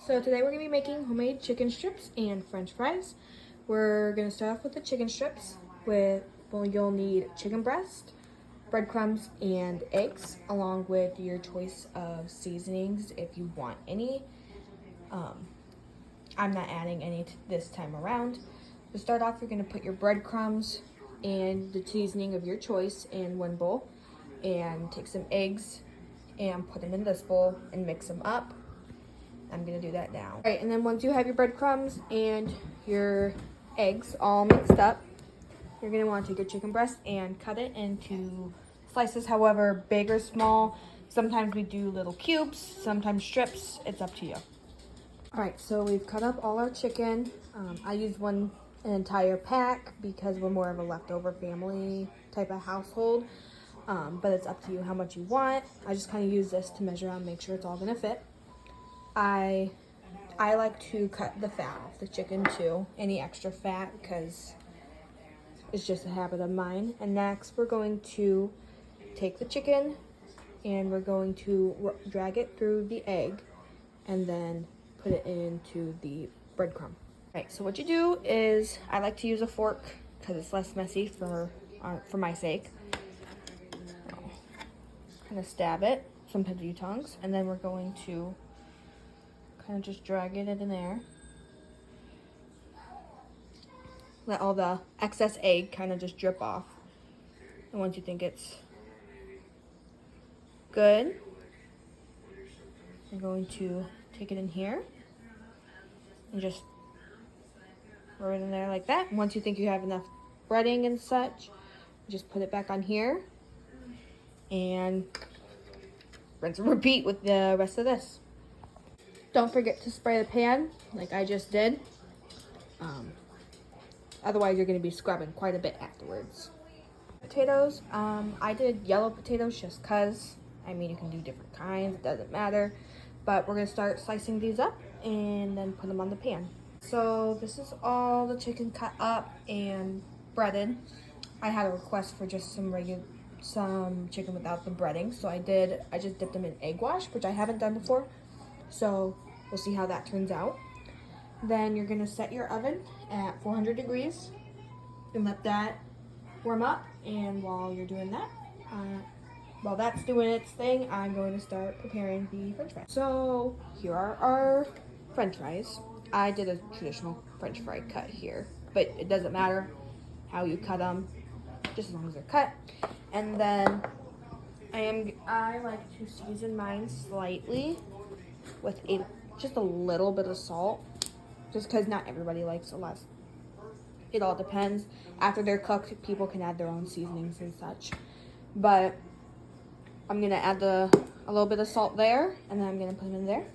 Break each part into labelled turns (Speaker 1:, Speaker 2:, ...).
Speaker 1: So today we're going to be making homemade chicken strips and french fries. We're going to start off with the chicken strips. You'll need chicken breast, breadcrumbs, and eggs, along with your choice of seasonings if you want any. I'm not adding any this time around. To start off, you're going to put your breadcrumbs and the seasoning of your choice in one bowl, and take some eggs and put them in this bowl and mix them up. I'm gonna do that now. All right, and then once you have your breadcrumbs and your eggs all mixed up, you're gonna want to take your chicken breast and cut it into slices, however big or small. Sometimes we do little cubes, sometimes strips. It's up to you. All right, so we've cut up all our chicken. I use an entire pack because we're more of a leftover family type of household. But it's up to you how much you want. I just kind of use this to measure out and make sure it's all gonna fit. I like to cut the fat off the chicken too, any extra fat, because it's just a habit of mine. And next we're going to take the chicken and we're going to drag it through the egg and then put it into the breadcrumb. Right, so what you do is, I like to use a fork because it's less messy for my sake. Kind of stab it, sometimes use tongs, and then we're going to kind of just drag it in there. Let all the excess egg kind of just drip off. And once you think it's good, you're going to take it in here and just throw it in there like that. Once you think you have enough breading and such, just put it back on here and rinse and repeat with the rest of this. Don't forget to spray the pan like I just did. Otherwise you're going to be scrubbing quite a bit afterwards. Potatoes, I did yellow potatoes just cause. I mean, you can do different kinds, it doesn't matter. But we're going to start slicing these up and then put them on the pan. So this is all the chicken cut up and breaded. I had a request for just some chicken without the breading, so I just dipped them in egg wash, which I haven't done before. So we'll see how that turns out. Then you're gonna set your oven at 400 degrees and let that warm up. And while you're doing that, while that's doing its thing, I'm going to start preparing the french fries. So here are our french fries. I did a traditional french fry cut here, but it doesn't matter how you cut them, just as long as they're cut. And then I like to season mine slightly with just a little bit of salt, just because not everybody likes a lot. It all depends. After they're cooked, people can add their own seasonings and such. But I'm gonna add a little bit of salt there, and then I'm gonna put them in there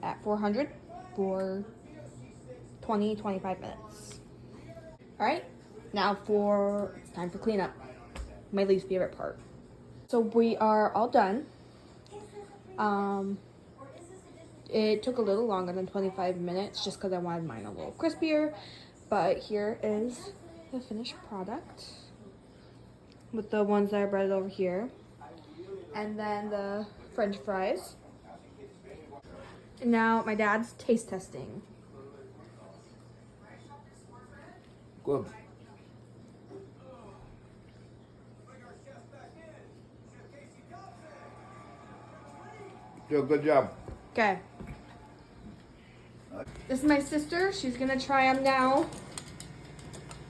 Speaker 1: at 400 for 20-25 minutes. All right, now it's time for cleanup. My least favorite part. So we are all done. It took a little longer than 25 minutes just because I wanted mine a little crispier. But here is the finished product with the ones that I breaded over here. And then the french fries. And now my dad's taste testing.
Speaker 2: Good. Good job.
Speaker 1: Okay. This is my sister. She's gonna try them now.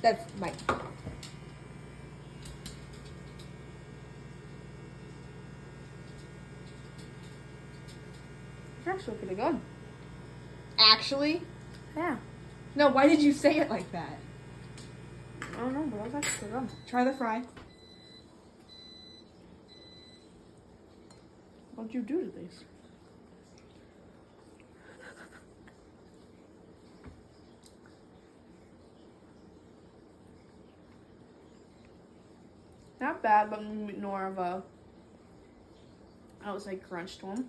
Speaker 1: That's Mike. It's actually pretty good. Actually? Yeah. No, why did you say it like that? I don't know, but that was actually good. Try the fry. What'd you do to these? Not bad, but more of a, I would say, crunch to them.